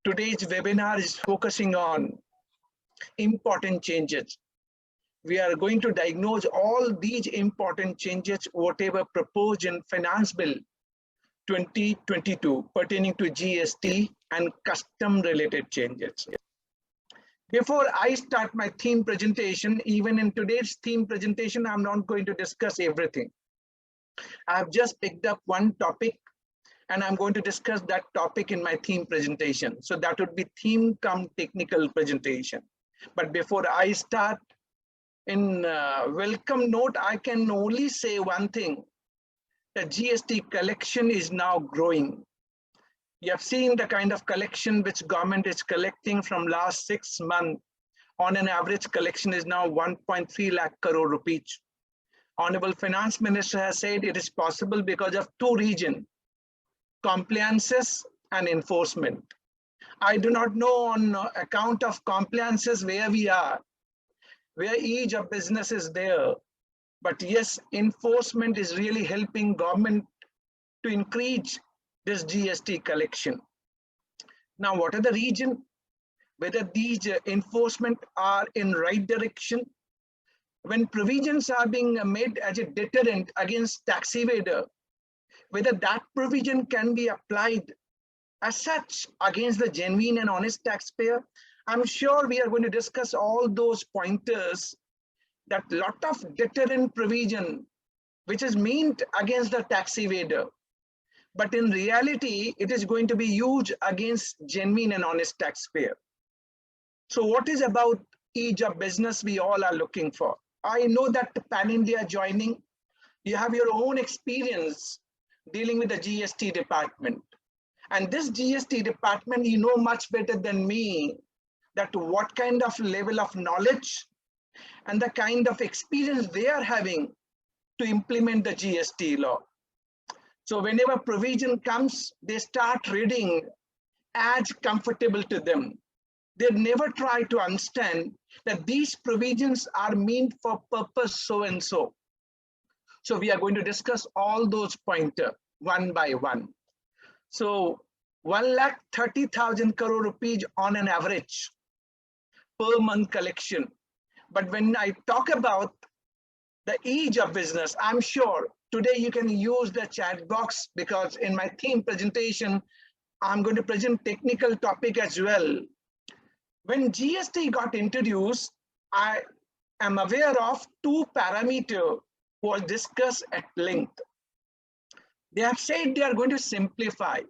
Today's webinar is focusing on important changes. We are going to diagnose all these important changes, whatever proposed in Finance Bill 2022 pertaining to GST and custom related changes. Before I start my theme presentation, even in today's theme presentation, I'm not going to discuss everything. I've just picked up one topic and I'm going to discuss that topic in my theme presentation. So that would be theme cum technical presentation. But before I start, in welcome note, I can only say one thing. The GST collection is now growing. You have seen the kind of collection which government is collecting from last 6 months. On an average collection is now 1.3 lakh crore rupees. Honorable Finance Minister has said it is possible because of two reasons, compliances and enforcement. I do not know on account of compliances where we are, where each of business is there. But yes, enforcement is really helping government to increase this GST collection. Now, what are the reasons? Whether these enforcement are in right direction, when provisions are being made as a deterrent against tax evader, whether that provision can be applied as such against the genuine and honest taxpayer. I'm sure we are going to discuss all those pointers, that lot of deterrent provision which is meant against the tax evader. But in reality, it is going to be used against genuine and honest taxpayer. So what is about each of business we all are looking for? I know that Pan India joining, you have your own experience dealing with the GST department. And this GST department, you know much better than me that what kind of level of knowledge and the kind of experience they are having to implement the GST law. So whenever provision comes, they start reading as comfortable to them. They never try to understand that these provisions are meant for purpose so and so. So we are going to discuss all those pointers one by one. So 1,30,000 crore rupees on an average per month collection. But when I talk about the age of business, I'm sure today you can use the chat box, because in my theme presentation, I'm going to present technical topic as well. When GST got introduced, I am aware of two parameters was discussed at length. They have said they are going to simplify.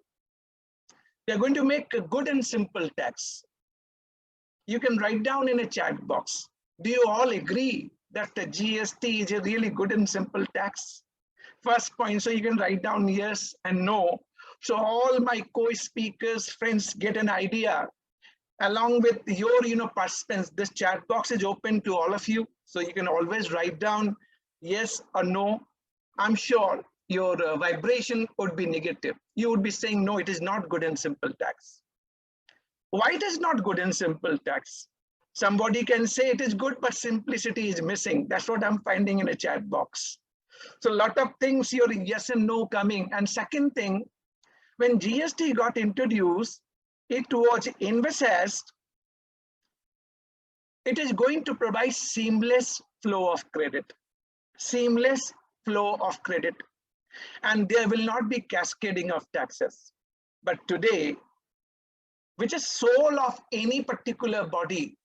They are going to make a good and simple tax. You can write down in a chat box. Do you all agree that the GST is a really good and simple tax? First point, so you can write down yes and no. So all my co-speakers, friends get an idea. Along with your participants, this chat box is open to all of you. So you can always write down yes or no. I'm sure your vibration would be negative. You would be saying, no, it is not good and simple tax. Why it is not good and simple tax? Somebody can say it is good, but simplicity is missing. That's what I'm finding in a chat box. So a lot of things, your yes and no coming. And second thing, when GST got introduced, it was envisaged it is going to provide seamless flow of credit. Seamless flow of credit. And there will not be cascading of taxes. But today, which is soul of any particular body,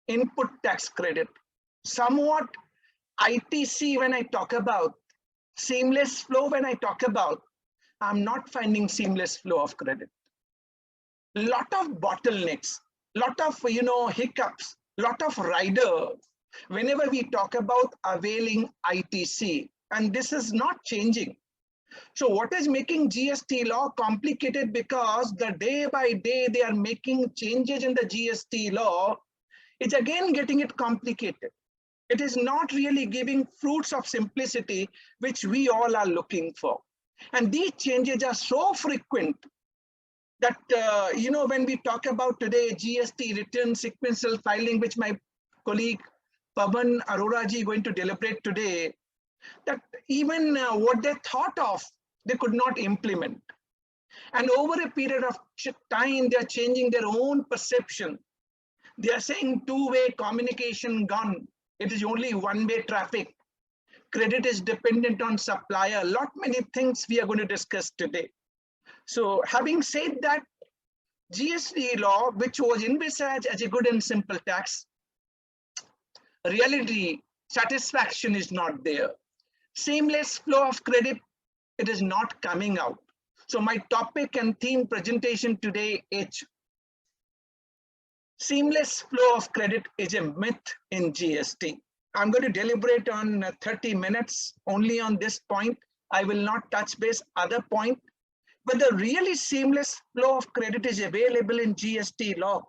input tax credit, somewhat ITC when I talk about, seamless flow when I talk about, I'm not finding seamless flow of credit. Lot of bottlenecks, lot of hiccups, lot of rider whenever we talk about availing ITC, and this is not changing. So what is making GST law complicated? Because the day by day they are making changes in the GST law, it's again getting it complicated. It is not really giving fruits of simplicity, which we all are looking for. And these changes are so frequent that, when we talk about today, GST return sequential filing, which my colleague Pavan Arora ji going to deliberate today, that even what they thought of, they could not implement. And over a period of time, they're changing their own perception. They are saying two-way communication gone. It is only one-way traffic. Credit is dependent on supplier. Lot many things we are going to discuss today. So having said that, GST law, which was envisaged as a good and simple tax, reality, satisfaction is not there. Seamless flow of credit, it is not coming out. So my topic and theme presentation today is seamless flow of credit is a myth in GST. I'm going to deliberate on 30 minutes only on this point. I will not touch base other point. But the really seamless flow of credit is available in GST law.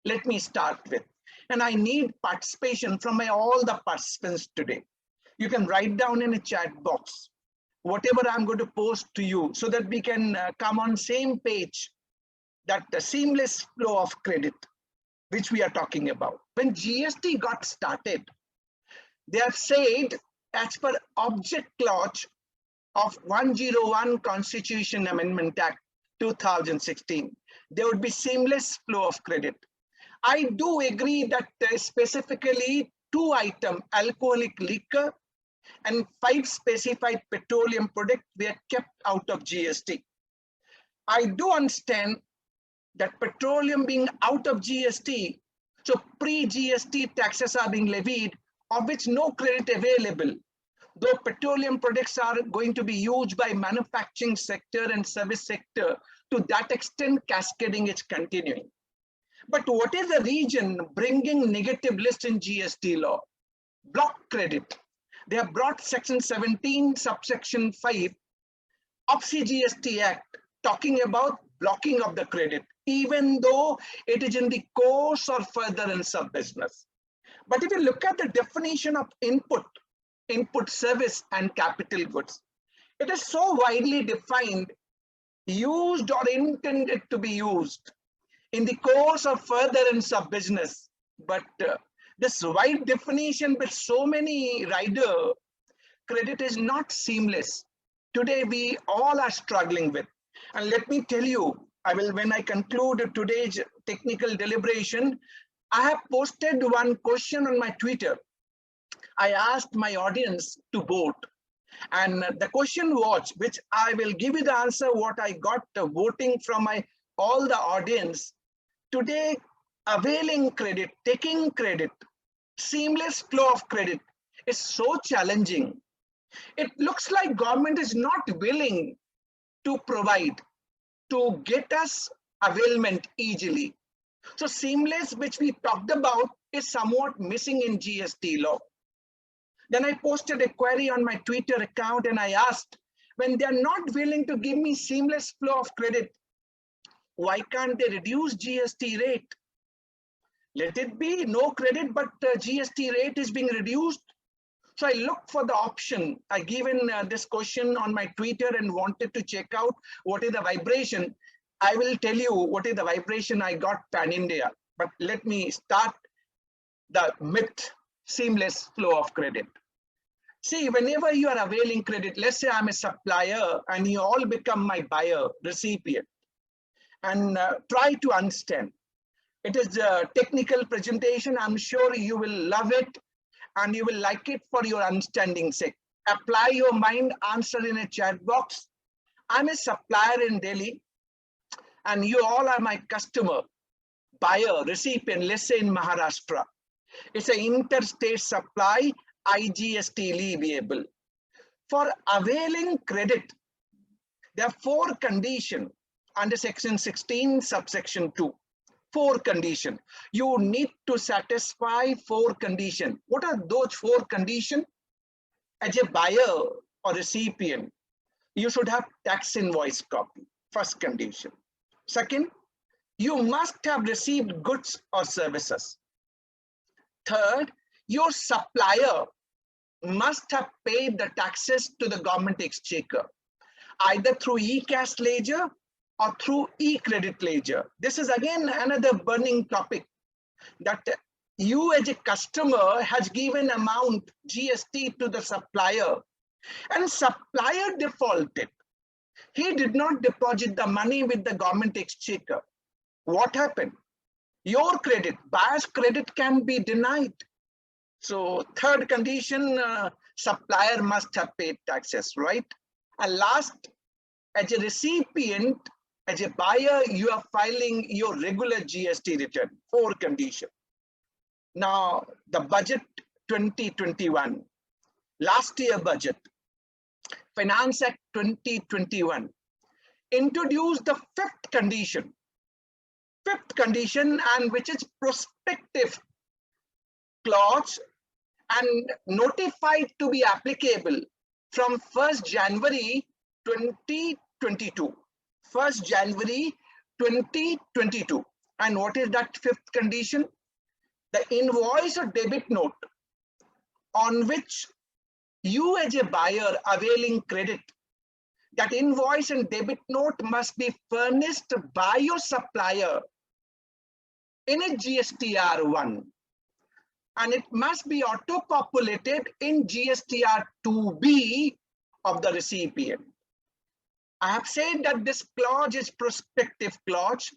Let me start with, and I need participation from all the participants today. You can write down in a chat box whatever I'm going to post to you so that we can come on same page, that the seamless flow of credit, which we are talking about. When GST got started, they have said, as per object clause of 101 Constitution Amendment Act 2016, there would be seamless flow of credit. I do agree that specifically 2 items, alcoholic liquor and 5 specified petroleum products, were kept out of GST. I do understand that petroleum being out of GST, so pre-GST taxes are being levied, of which no credit available, though petroleum products are going to be used by manufacturing sector and service sector. To that extent, cascading is continuing. But what is the reason bringing negative list in GST law? Block credit. They have brought section 17, subsection 5 of CGST Act, talking about blocking of the credit, even though it is in the course or furtherance of business. But if you look at the definition of input service and capital goods, it is so widely defined, used or intended to be used in the course of furtherance of business. But this wide definition with so many rider, credit is not seamless. Today we all are struggling with. And let me tell you, when I conclude today's technical deliberation, I have posted one question on my Twitter. I asked my audience to vote. And the question was, which I will give you the answer, what I got voting from all the audience. Today, availing credit, taking credit, seamless flow of credit is so challenging. It looks like government is not willing to provide, to get us availment easily. So seamless, which we talked about, is somewhat missing in GST law. Then I posted a query on my Twitter account and I asked, when they're not willing to give me seamless flow of credit, why can't they reduce GST rate? Let it be no credit, but GST rate is being reduced. So I looked for the option. I given this question on my Twitter and wanted to check out what is the vibration. I will tell you what is the vibration I got pan India. But let me start the myth, seamless flow of credit. See, whenever you are availing credit, let's say I'm a supplier and you all become my buyer, recipient, and try to understand. It is a technical presentation. I'm sure you will love it and you will like it for your understanding sake. Apply your mind, answer in a chat box. I'm a supplier in Delhi and you all are my customer, buyer, recipient, let's say in Maharashtra. It's an interstate supply, IGST leviable. For availing credit, there are 4 conditions under section 16, subsection 2. 4 conditions. You need to satisfy 4 conditions. What are those 4 conditions? As a buyer or recipient, you should have tax invoice copy, first condition. Second, you must have received goods or services. Third, your supplier must have paid the taxes to the government exchequer, either through e-cash ledger or through e-credit ledger. This is again another burning topic, that you as a customer has given amount GST to the supplier and supplier defaulted. He did not deposit the money with the government exchequer. What happened? Your credit, buyer's credit can be denied. So third condition, supplier must have paid taxes, right? And last, as a recipient, as a buyer, you are filing your regular GST return, 4 condition. Now, the budget 2021, last year budget, Finance Act 2021, introduced the fifth condition, and which is prospective clause and notified to be applicable from 1st January 2022. 1st January 2022. And what is that fifth condition? The invoice or debit note on which you as a buyer availing credit, that invoice and debit note must be furnished by your supplier in a GSTR1, and it must be auto-populated in GSTR2B of the recipient. I have said that this clause is prospective clause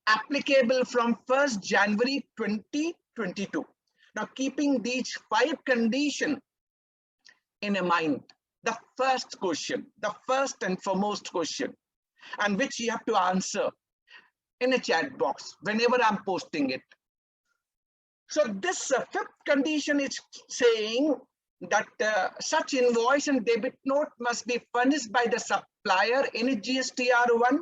applicable from 1st January 2022. Now, keeping these 5 conditions in mind, the first question, the first and foremost question, and which you have to answer in a chat box whenever I'm posting it. So this fifth condition is saying that such invoice and debit note must be furnished by the supplier in a GSTR1,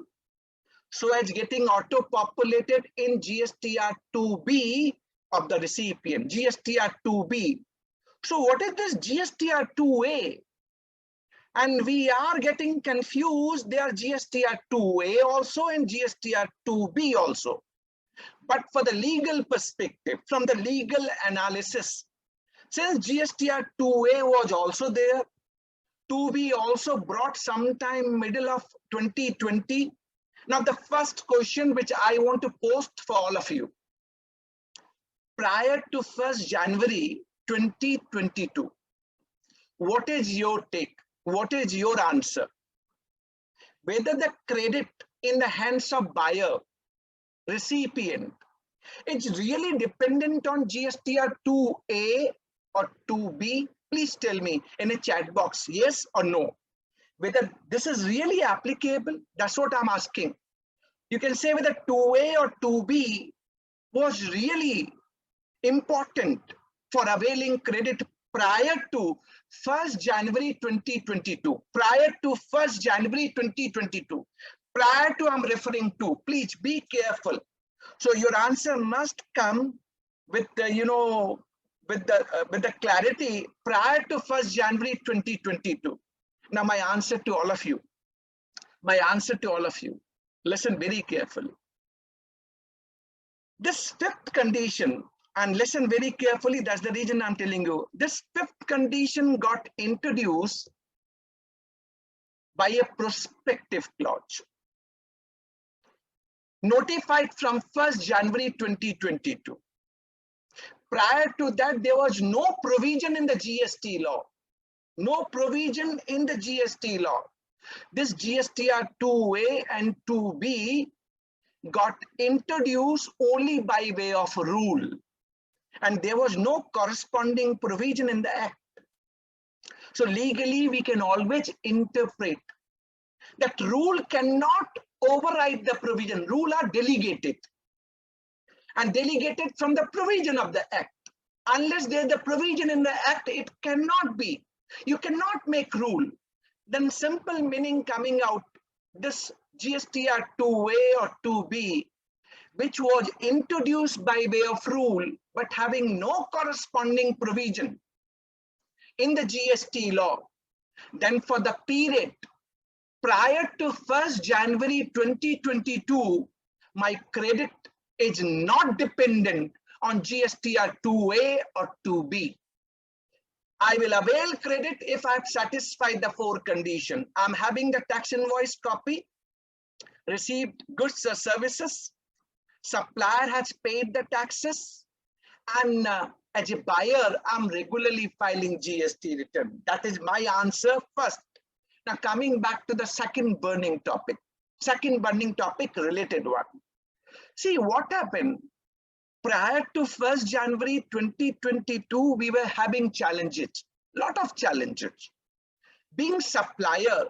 so as getting auto-populated in GSTR2B of the recipient, GSTR2B. So what is this GSTR2A? And we are getting confused. They are GSTR2A also and GSTR2B also. But for the legal perspective, from the legal analysis, since GSTR2A was also there, 2B also brought sometime middle of 2020. Now the first question which I want to post for all of you, prior to 1st January 2022, what is your take? What is your answer? Whether the credit in the hands of buyer, recipient, it's really dependent on GSTR2A or 2B? Please tell me in a chat box, yes or no. Whether this is really applicable, that's what I'm asking. You can say whether 2A or 2B was really important for availing credit prior to 1st January 2022. Prior to 1st January 2022. Prior to I'm referring to, please be careful. So your answer must come with the, with the clarity prior to 1st January 2022. Now my answer to all of you, listen very carefully. This fifth condition, and listen very carefully, that's the reason I'm telling you, this fifth condition got introduced by a prospective clause, notified from 1st January 2022. Prior to that, there was no provision in the GST law. No provision in the GST law. This GSTR2A and 2B got introduced only by way of rule, and there was no corresponding provision in the Act. So legally, we can always interpret that rule cannot override the provision. Rule are delegated, and delegated from the provision of the Act. Unless there's the provision in the Act, it cannot be. You cannot make rule. Then simple meaning coming out, this GSTR2A or 2B, which was introduced by way of rule, but having no corresponding provision in the GST law, then for the period prior to 1st January 2022, my credit is not dependent on GSTR2A or 2B. I will avail credit if I've satisfied the 4 conditions. I'm having the tax invoice copy, received goods or services, supplier has paid the taxes, and as a buyer, I'm regularly filing GST return. That is my answer first. Now coming back to the second burning topic related one. See what happened prior to 1st January 2022, we were having challenges, lot of challenges. Being supplier,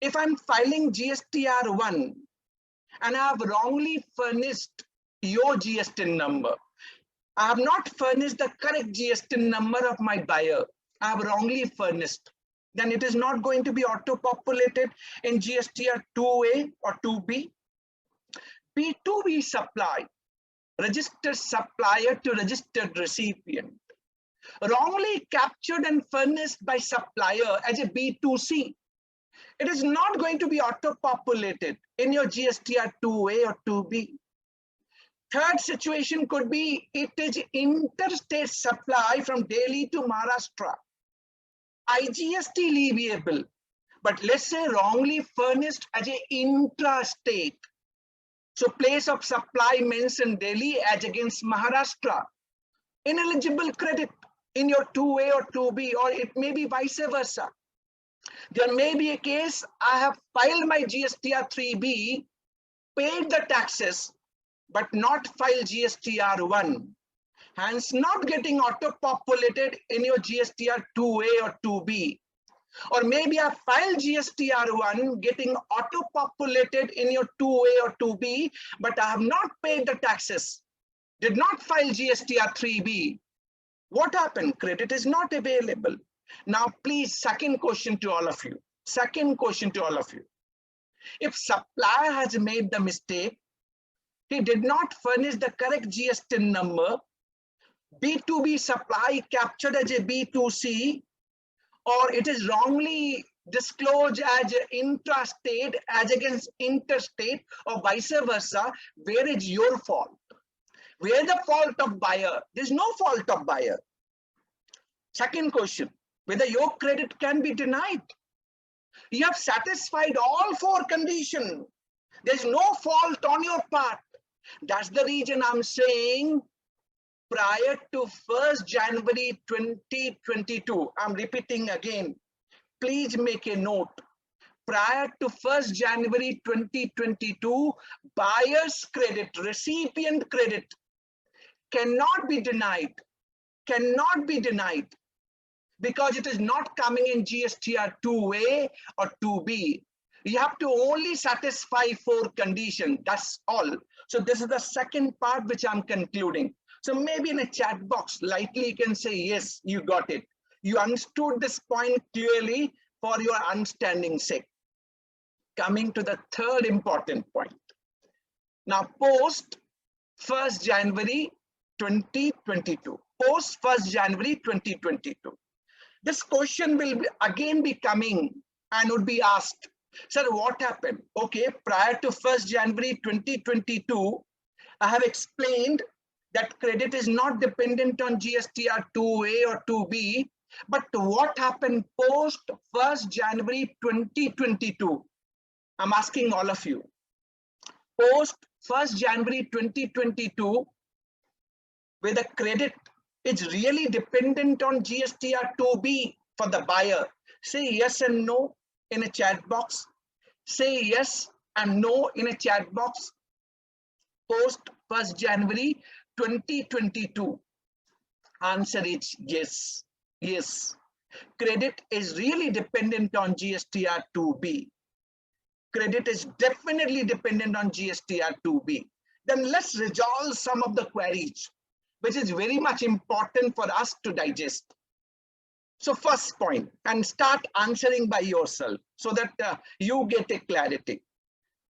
if I'm filing GSTR1 and I have wrongly furnished your GST number, I have not furnished the correct GST number of my buyer, I have wrongly furnished, then it is not going to be auto-populated in GSTR 2A or 2B. B2B supply, registered supplier to registered recipient, wrongly captured and furnished by supplier as a B2C. It is not going to be auto-populated in your GSTR 2A or 2B. Third situation could be it is interstate supply from Delhi to Maharashtra. IGST leviable, but let's say wrongly furnished as a intrastate. So place of supply mentioned Delhi as against Maharashtra. Ineligible credit in your 2A or 2B, or it may be vice versa. There may be a case I have filed my GSTR 3B, paid the taxes, but not filed GSTR 1. Hence not getting auto-populated in your GSTR 2A or 2B. Or maybe I filed GSTR 1 getting auto-populated in your 2A or 2B, but I have not paid the taxes, did not file GSTR 3B. What happened? Credit is not available. Now, please, second question to all of you. If supplier has made the mistake, he did not furnish the correct GST number, B2B supply captured as a B2C, or it is wrongly disclosed as intrastate as against interstate, or vice versa, where is your fault? Where the fault of buyer? There's no fault of buyer. Second question, whether your credit can be denied. You have satisfied all 4 conditions. There's no fault on your part. That's the reason I'm saying prior to 1st January 2022, I'm repeating again, please make a note. Prior to 1st January 2022, buyer's credit, recipient credit cannot be denied, because it is not coming in GSTR 2A or 2B. You have to only satisfy 4 conditions, that's all. So this is the second part which I'm concluding. So maybe in a chat box, lightly you can say, yes, you got it. You understood this point clearly for your understanding's sake. Coming to the third important point. Now, post 1st January 2022. Post 1st January 2022. This question will again be coming and would be asked, sir, what happened? Okay, prior to 1st January 2022, I have explained that credit is not dependent on GSTR 2A or 2B, but what happened post 1st January 2022? I'm asking all of you. Post 1st January 2022, where the credit is really dependent on GSTR 2B for the buyer. Say yes and no in a chat box. Say yes and no in a chat box. Post 1st January 2022. Answer is yes. Yes. Credit is really dependent on GSTR 2B. Credit is definitely dependent on GSTR 2B. Then let's resolve some of the queries, which is very much important for us to digest. So first point, and start answering by yourself so that you get a clarity.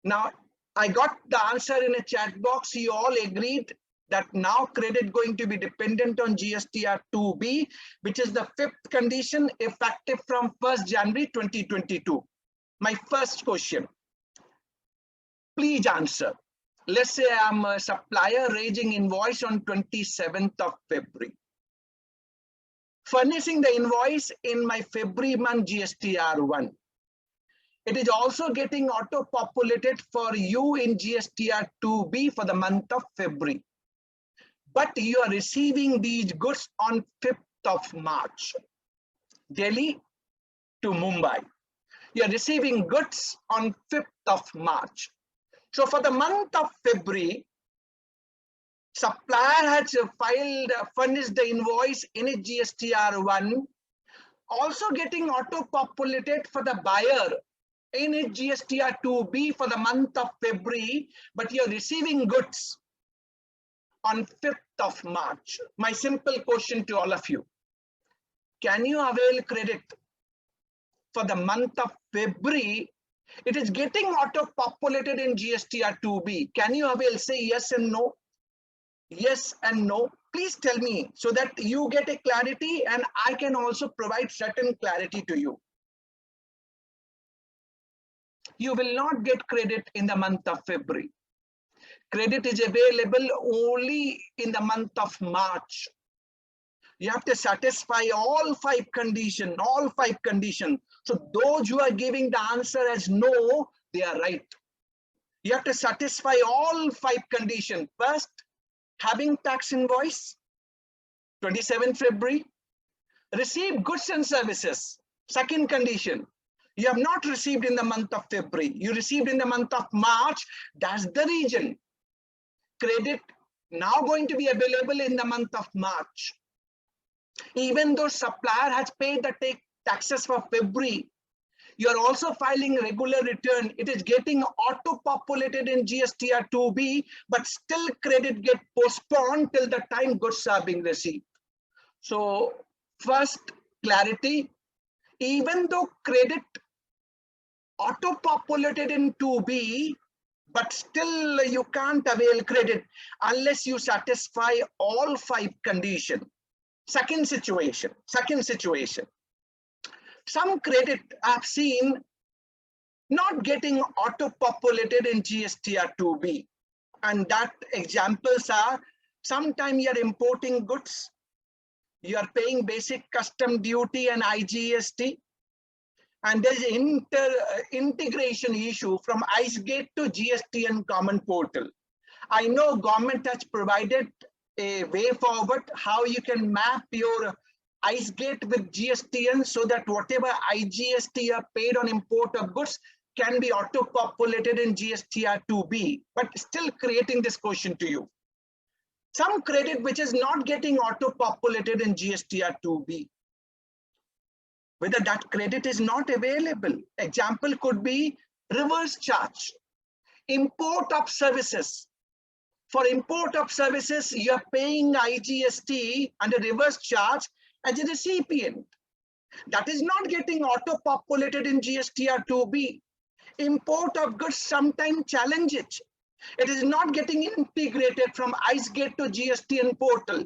Now, I got the answer in a chat box. You all agreed that now credit going to be dependent on GSTR 2B, which is the 5th condition effective from 1st January 2022. My first question, please answer. Let's say I'm a supplier raising invoice on 27th of February. Furnishing the invoice in my February month GSTR1. It is also getting auto-populated for you in GSTR 2B for the month of February. But you are receiving these goods on 5th of March. Delhi to Mumbai. You're receiving goods on 5th of March. So for the month of February, supplier has furnished the invoice in a GSTR1, also getting auto-populated for the buyer in a GSTR2B for the month of February, but you're receiving goods on 5th of March. My simple question to all of you, can you avail credit for the month of February? It is getting auto-populated in GSTR2B. Can you avail? Say yes and no. Yes and no. Please tell me so that you get a clarity and I can also provide certain clarity to you. You will not get credit in the month of February. Credit is available only in the month of March. You have to satisfy all five conditions, So those who are giving the answer as no, they are right. You have to satisfy all five conditions. First, having tax invoice, 27 February. Receive goods and services. Second condition, you have not received in the month of February. You received in the month of March. That's the reason. Credit now going to be available in the month of March. Even though supplier has paid the taxes for February, you are also filing regular return. It is getting auto-populated in GSTR2B, but still credit get postponed till the time goods are being received. So first, clarity, even though credit auto-populated in 2B, but still you can't avail credit unless you satisfy all five conditions. Second situation. Some credit I've seen not getting auto-populated in GSTR2B. And that examples are, sometimes you're importing goods, you're paying basic custom duty and IGST, and there's integration issue from IceGate to GST and common portal. I know government has provided a way forward how you can map your IceGate with GSTN so that whatever IGST you are paid on import of goods can be auto-populated in GSTR2B, but still creating this question to you. Some credit which is not getting auto-populated in GSTR2B, whether that credit is not available. Example could be reverse charge, import of services. For import of services, you are paying IGST under reverse charge as a recipient. That is not getting auto-populated in GSTR2B. Import of goods sometimes challenge it. It is not getting integrated from IceGate to GSTN portal.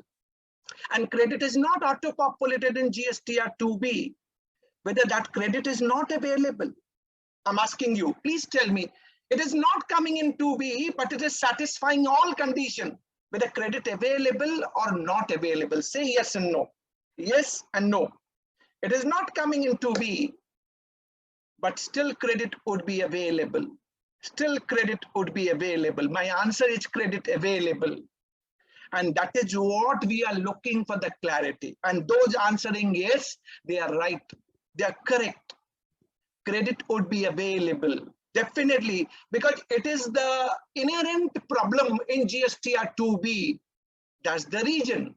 And credit is not auto-populated in GSTR2B. Whether that credit is not available. I'm asking you, please tell me. It is not coming in 2B, but it is satisfying all conditions, whether credit available or not available. Say yes and no. Yes and no. It is not coming in 2B, but still credit would be available. Still credit would be available. My answer is credit available. And that is what we are looking for, the clarity. And those answering yes, they are right. They are correct. Credit would be available. Definitely, because it is the inherent problem in GSTR2B. That's the reason.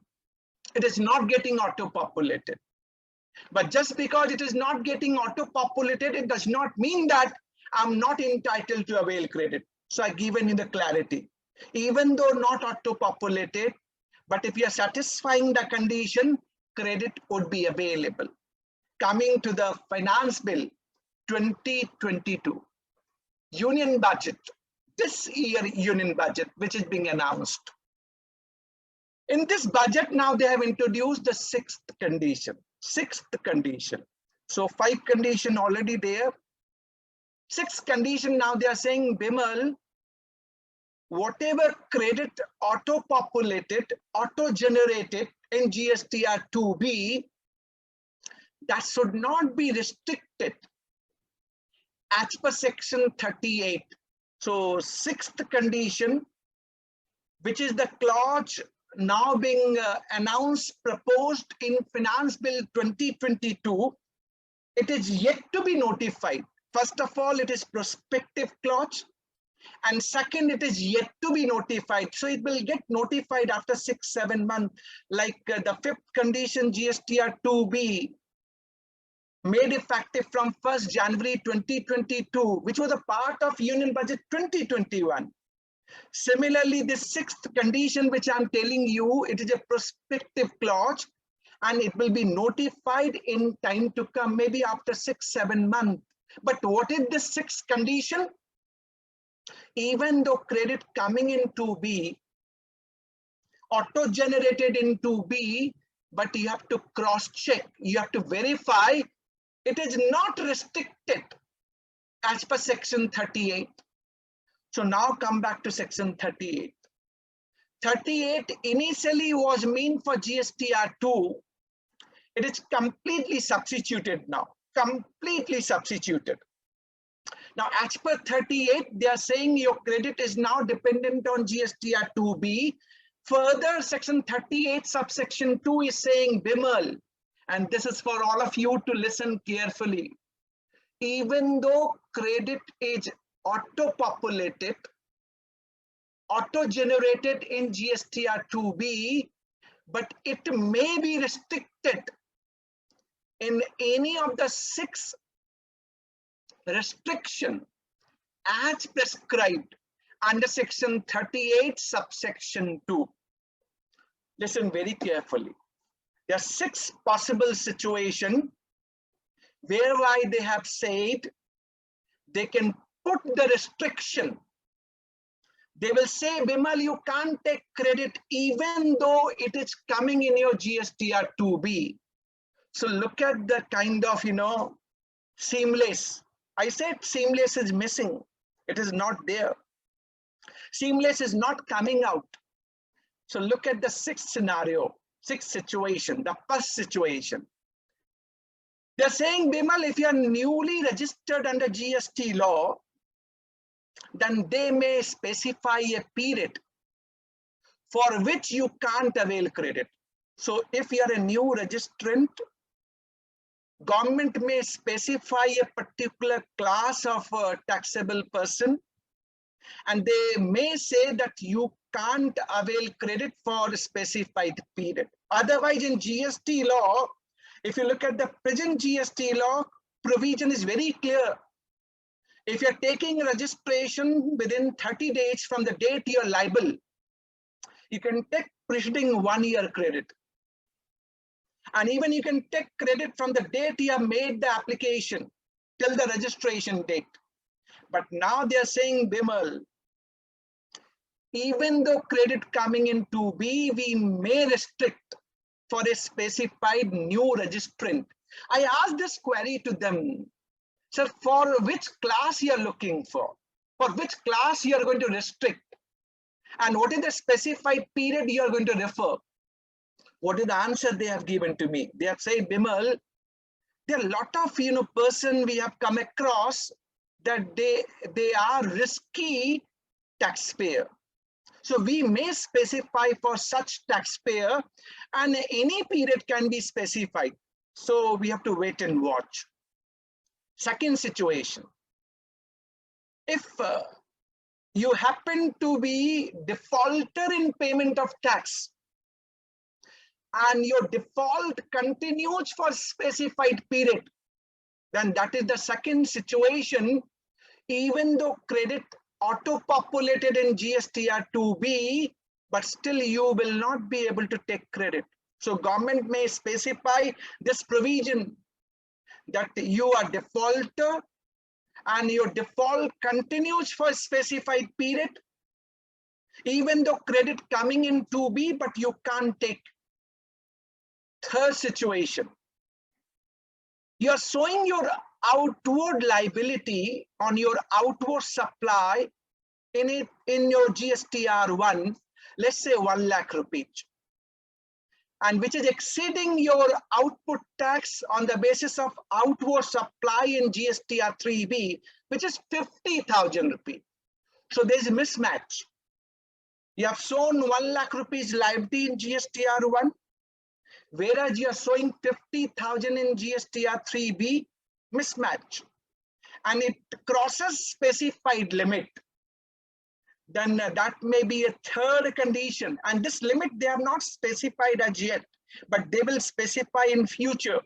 It is not getting auto-populated. But just because it is not getting auto-populated, it does not mean that I'm not entitled to avail credit. So I've given you the clarity. Even though not auto-populated, but if you are satisfying the condition, credit would be available. Coming to the finance bill 2022. Union budget, this year union budget, which is being announced. In this budget, now they have introduced the sixth condition. So 5 conditions already there. 6th condition, now they are saying, Bimal, whatever credit auto-populated, auto-generated in GSTR2B, that should not be restricted as per section 38. So 6th condition, which is the clause now being announced, proposed in Finance Bill 2022, it is yet to be notified. First of all, it is prospective clause. And second, it is yet to be notified. So it will get notified after 6-7 months. Like the fifth condition, GSTR 2B, made effective from 1st January 2022, which was a part of Union Budget 2021. Similarly, the sixth condition, which I'm telling you, it is a prospective clause, and it will be notified in time to come, maybe after 6-7 months. But what is the sixth condition? Even though credit coming in 2B, auto-generated in 2B, but you have to cross-check, you have to verify it is not restricted as per section 38. So now come back to section 38. 38 initially was meant for GSTR 2. It is completely substituted now, completely substituted. Now, as per 38, they are saying your credit is now dependent on GSTR 2B. Further, section 38 subsection 2 is saying, Bimal, and this is for all of you to listen carefully. Even though credit is auto-populated, auto-generated in GSTR 2B, but it may be restricted in any of the 6 restriction as prescribed under section 38 subsection 2. Listen very carefully. There are 6 possible situations whereby they have said they can put the restriction. They will say, Bimal, you can't take credit even though it is coming in your GSTR 2B. So look at the kind of, seamless. I said seamless is missing. It is not there. Seamless is not coming out. So look at the 6th scenario, 6th situation, the first situation. They're saying, Bimal, if you are newly registered under GST law, then they may specify a period for which you can't avail credit. So if you are a new registrant, government may specify a particular class of taxable person, and they may say that you can't avail credit for a specified period. Otherwise, in GST law, if you look at the present GST law, provision is very clear. If you're taking registration within 30 days from the date you're liable, you can take preceding 1 year credit. And even you can take credit from the date you have made the application till the registration date. But now they are saying, Bimal, even though credit coming in 2B, we may restrict for a specified new registrant. I asked this query to them, sir, for which class you are looking for which class you are going to restrict, and what is the specified period you are going to refer. What is the answer they have given to me? They have said, Bimal, there are a lot of person we have come across that they are risky taxpayer. So we may specify for such taxpayer, and any period can be specified. So we have to wait and watch. Second situation, if you happen to be defaulter in payment of tax, and your default continues for specified period, then that is the second situation. Even though credit auto-populated in GSTR 2B, but still you will not be able to take credit. So government may specify this provision that you are defaulter and your default continues for a specified period, even though credit coming in 2B, but you can't take. Third situation, you are showing your outward liability on your outward supply in your GSTR 1, let's say 1 lakh rupees, and which is exceeding your output tax on the basis of outward supply in GSTR 3B, which is 50,000 rupees. So there is a mismatch. You have shown 1 lakh rupees liability in GSTR 1, whereas you are showing 50,000 in GSTR 3B, mismatch. and it crosses specified limit, then that may be a third condition. And this limit they have not specified as yet, but they will specify in future.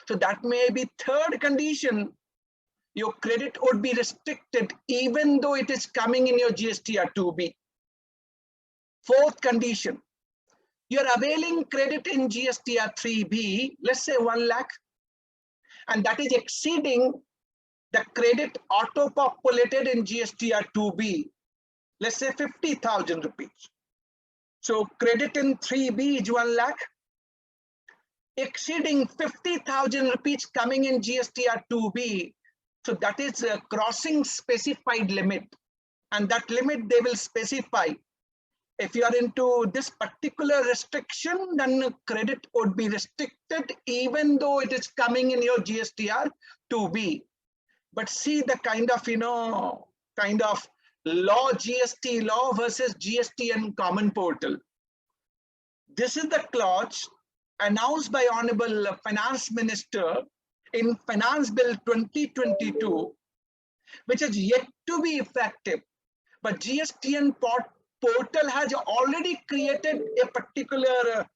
So that may be third condition. Your credit would be restricted even though it is coming in your GSTR 2B. Fourth condition, you're availing credit in GSTR 3B, let's say 1 lakh, and that is exceeding the credit auto-populated in GSTR 2B, let's say 50,000 rupees. So credit in 3B is 1 lakh, exceeding 50,000 rupees coming in GSTR 2B. So that is crossing specified limit, and that limit they will specify. If you are into this particular restriction, then credit would be restricted even though it is coming in your GSTR 2B. But see the kind of, law, GST law versus GST and common portal. This is the clause announced by Honorable Finance Minister in Finance Bill 2022, which is yet to be effective. But GST and portal has already created a particular,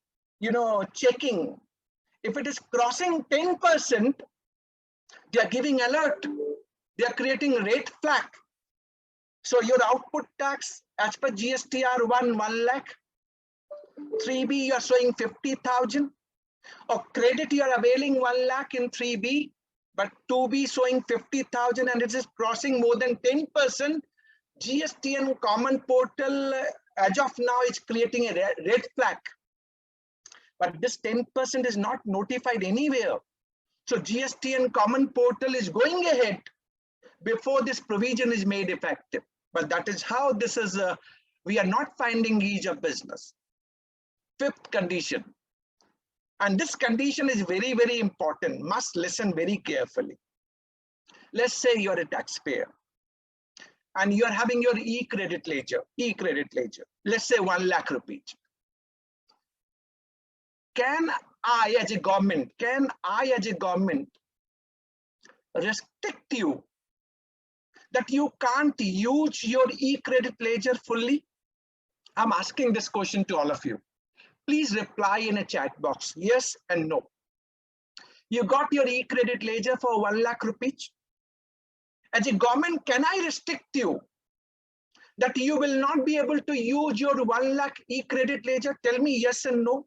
checking. If it is crossing 10%, they are giving alert. They are creating rate flag. So your output tax as per GSTR 1 lakh, 3B you are showing 50,000, or credit you are availing 1 lakh in 3B, but 2B showing 50,000 and it is crossing more than 10%. GST and common portal as of now is creating a red flag. But this 10% is not notified anywhere. So GST and common portal is going ahead before this provision is made effective. But that is how this is, we are not finding ease of business. Fifth condition. And this condition is very, very important. Must listen very carefully. Let's say you're a taxpayer and you're having your e-credit ledger, let's say 1 lakh rupees. Can I as a government restrict you that you can't use your e-credit ledger fully? I'm asking this question to all of you. Please reply in a chat box, yes and no. You got your e-credit ledger for 1 lakh rupees. As a government, can I restrict you that you will not be able to use your 1 lakh e-credit ledger? Tell me yes and no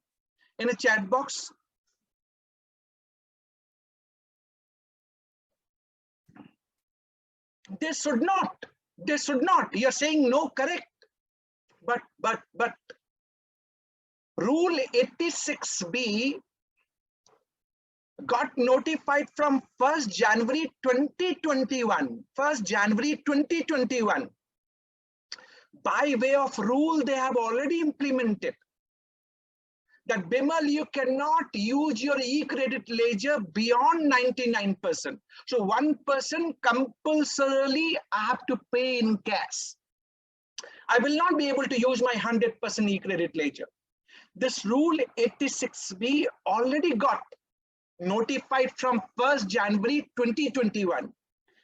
in a chat box. They should not. They should not. You're saying no, correct. But Rule 86B got notified from 1st January 2021. 1st January 2021. By way of rule, they have already implemented that Bimal, you cannot use your e-credit ledger beyond 99%. So 1% compulsorily I have to pay in cash. I will not be able to use my 100% e-credit ledger. This rule 86B already got notified from 1st January 2021,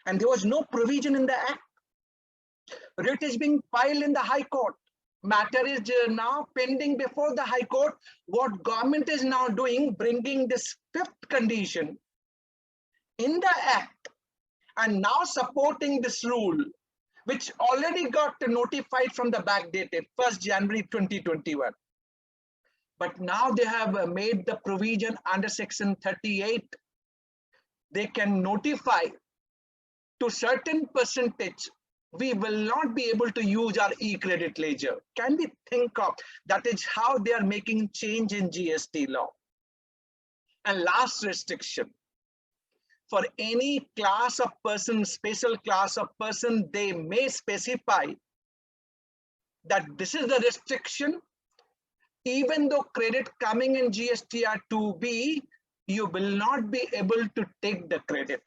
and there was no provision in the Act. Writ is being filed in the High Court. Matter is now pending before the High Court. What government is now doing, bringing this fifth condition in the Act and now supporting this rule, which already got notified from the backdated 1st January 2021. But now they have made the provision under Section 38. They can notify to certain percentage, we will not be able to use our e-credit ledger. Can we think of that? Is how they are making change in GST law. And last restriction, for any class of person, special class of person, they may specify that this is the restriction. Even though credit coming in GSTR 2B, you will not be able to take the credit.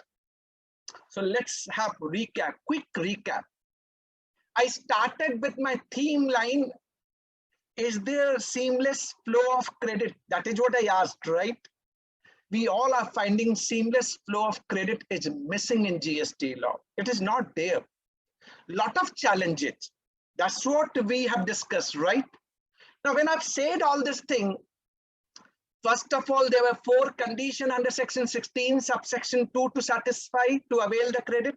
So let's have recap, quick recap. I started with my theme line. Is there seamless flow of credit? That is what I asked, right? we all are finding seamless flow of credit is missing in GST law. It is not there. Lot of challenges. That's what we have discussed, right? Now, when I've said all this thing, first of all, there were 4 conditions under section 16, subsection 2 to satisfy to avail the credit.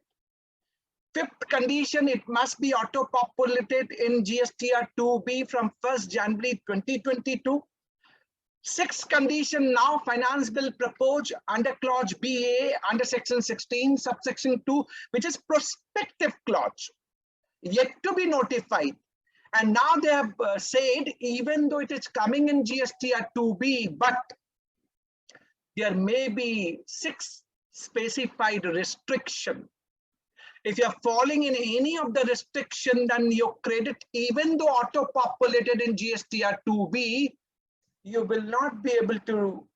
5th condition, it must be auto-populated in GSTR 2B from 1st January 2022. 6th condition, now finance bill proposed under clause BA under section 16, subsection 2, which is prospective clause, yet to be notified. And now they have said, even though it is coming in GSTR 2B, but there may be 6 specified restrictions. If you're falling in any of the restriction, then your credit, even though auto-populated in GSTR 2B, you will not be able to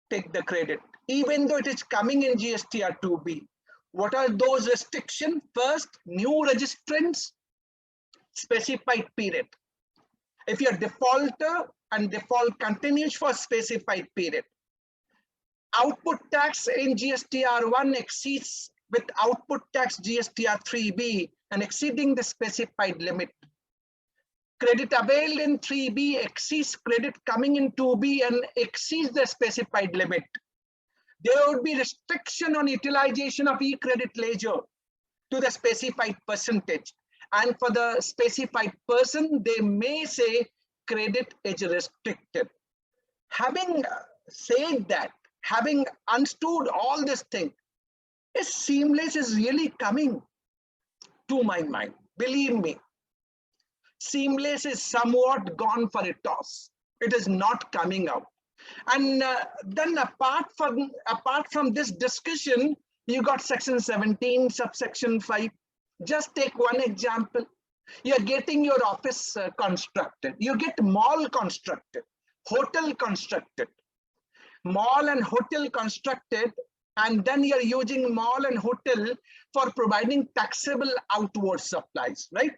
take the credit, even though it is coming in GSTR 2B. What are those restrictions? First, new registrants, specified period. If you're defaulter and default continues for specified period. Output tax in GSTR 1 exceeds with output tax GSTR 3B and exceeding the specified limit. Credit availed in 3B exceeds credit coming in 2B and exceeds the specified limit. There would be restriction on utilization of e-credit ledger to the specified percentage. And for the specified person, they may say credit is restricted. Having said that, having understood all this thing, seamless is really coming to my mind. Believe me, seamless is somewhat gone for a toss. It is not coming out. And then apart from this discussion, you got section 17, subsection 5. Just take one example. You're getting your office constructed. You get mall constructed, hotel constructed, mall and hotel constructed, and then you're using mall and hotel for providing taxable outward supplies, right?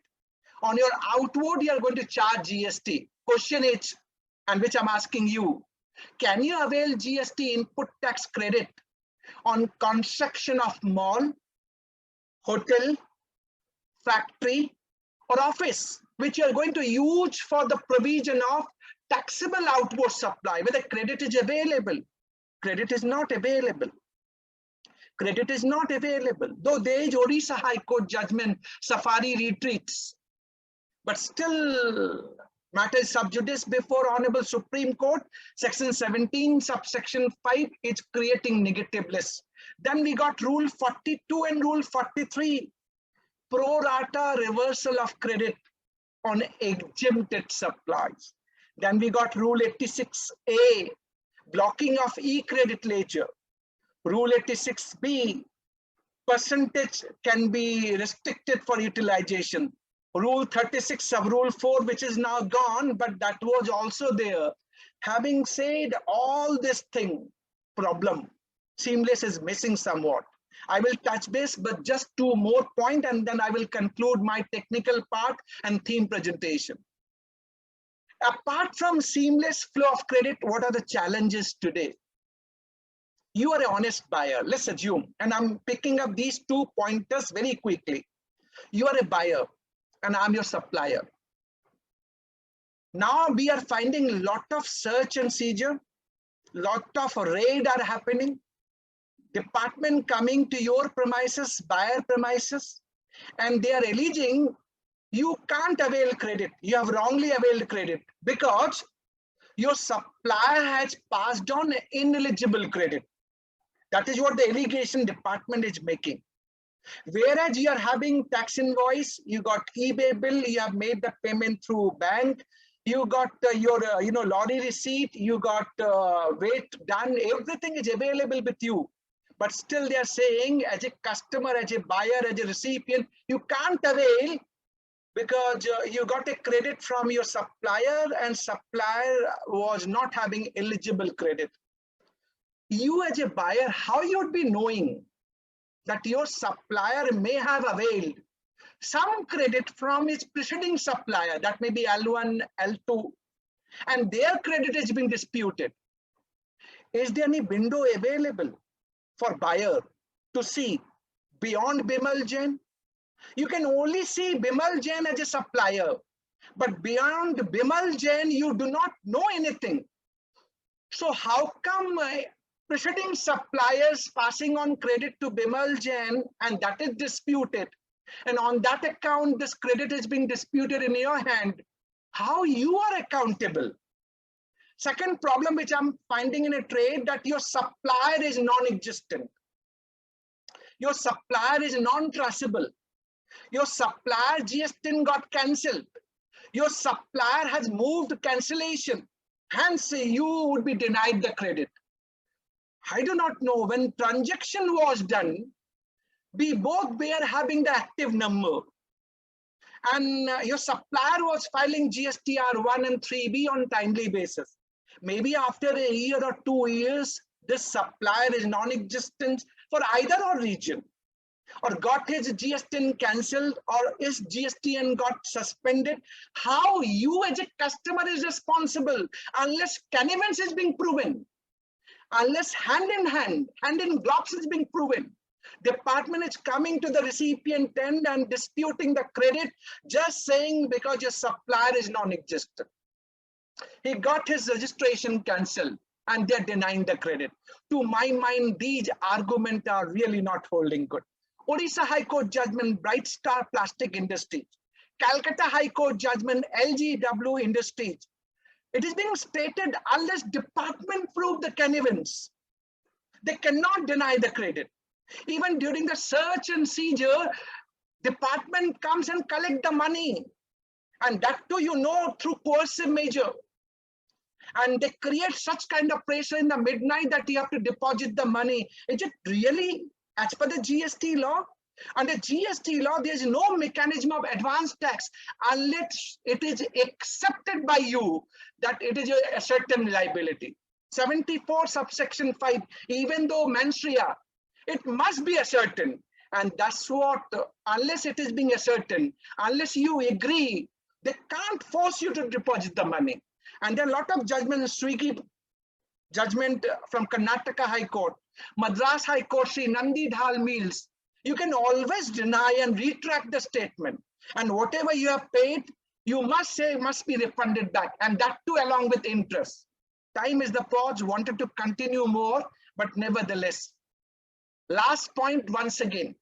On your outward, you're going to charge GST. Question is, and which I'm asking you, can you avail GST input tax credit on construction of mall, hotel, factory, or office, which you are going to use for the provision of taxable outward supply, whether credit is available? Credit is not available. Credit is not available. Though there is Odisha High Court judgment, Safari retreats, but still matter is sub judice before Honorable Supreme Court. Section 17, subsection 5 is creating negative list. Then we got Rule 42 and Rule 43, pro rata reversal of credit on exempted supplies. Then we got Rule 86A, blocking of e-credit ledger. Rule 86B, percentage can be restricted for utilization. Rule 36 sub Rule 4, which is now gone, but that was also there. Having said all this thing, problem, seamless is missing somewhat. I will touch base, but just 2 more points, and then I will conclude my technical part and theme presentation. Apart from seamless flow of credit, what are the challenges today? You are an honest buyer, let's assume, and I'm picking up these 2 pointers very quickly. You are a buyer and I'm your supplier. Now we are finding a lot of search and seizure, lot of raid are happening, department coming to your premises, buyer premises, and they are alleging you can't avail credit. You have wrongly availed credit because your supplier has passed on ineligible credit. That is what the allegation department is making. Whereas you are having tax invoice, you got eBay bill, you have made the payment through bank, you got your lorry receipt, you got weight done, everything is available with you. But still they are saying as a customer, as a buyer, as a recipient, you can't avail because you got a credit from your supplier and supplier was not having eligible credit. You as a buyer, how you would be knowing that your supplier may have availed some credit from its preceding supplier, that may be L1, L2, and their credit is being disputed. Is there any window available for buyer to see beyond Bimal Jain? You can only see Bimal Jain as a supplier, but beyond Bimal Jain, you do not know anything. So how come preceding suppliers passing on credit to Bimal Jain and that is disputed? And on that account, this credit is being disputed in your hand. How you are accountable? Second problem which I'm finding in a trade, that your supplier is non-existent. Your supplier is non-traceable. Your supplier GST got cancelled. Your supplier has moved cancellation. Hence, you would be denied the credit. I do not know, when transaction was done, we both were having the active number. And your supplier was filing GSTR 1 and 3B on timely basis. Maybe after a year or 2 years, this supplier is non-existent for either or region, or got his GST cancelled, or his GSTN got suspended. How you as a customer is responsible unless connivance is being proven, unless hand in gloves is being proven. Department is coming to the recipient end and disputing the credit, just saying because your supplier is non-existent. He got his registration cancelled and they're denying the credit. To my mind, these arguments are really not holding good. Odisha High Court judgment, Bright Star Plastic Industries. Calcutta High Court judgment, LGW Industries. It is being stated unless department prove the connivance, they cannot deny the credit. Even during the search and seizure, department comes and collect the money. And that too, through coercive measure. And they create such kind of pressure in the midnight that you have to deposit the money. Is it really as per the GST law? Under GST law, there is no mechanism of advance tax unless it is accepted by you that it is a certain liability. 74 subsection 5, even though mens rea, it must be ascertained. And that's what, unless it is being ascertained, unless you agree, they can't force you to deposit the money. And there are a lot of judgments, Swiggy judgment from Karnataka High Court, Madras High Court, Sri Nandi Dhal Mills. You can always deny and retract the statement. And whatever you have paid, you must say must be refunded back. And that too along with interest. Time is the pause, wanted to continue more, but nevertheless. Last point once again.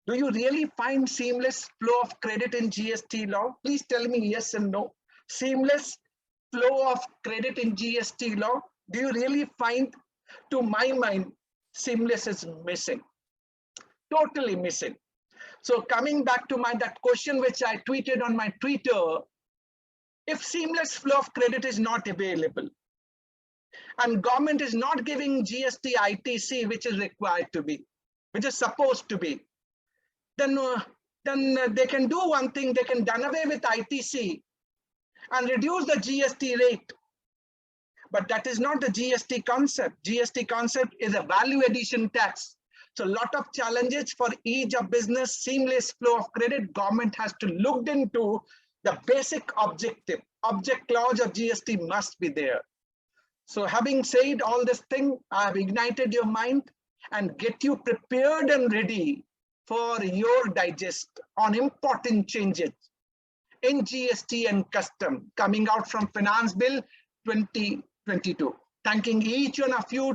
Do you really find seamless flow of credit in GST law? Please tell me yes and no. Seamless flow of credit in GST law. Do you really find? To my mind, seamless is missing. Totally missing. So coming back to that question which I tweeted on my Twitter, if seamless flow of credit is not available and government is not giving GST ITC, which is required to be, which is supposed to be, then they can do one thing, they can done away with ITC and reduce the GST rate. But that is not the GST concept. GST concept is a value addition tax. So a lot of challenges for each of business, seamless flow of credit. Government has to look into the basic objective. Object clause of GST must be there. So having said all this thing, I have ignited your mind and get you prepared and ready for your digest on important changes in GST and custom coming out from Finance Bill 2022. Thanking each one of you.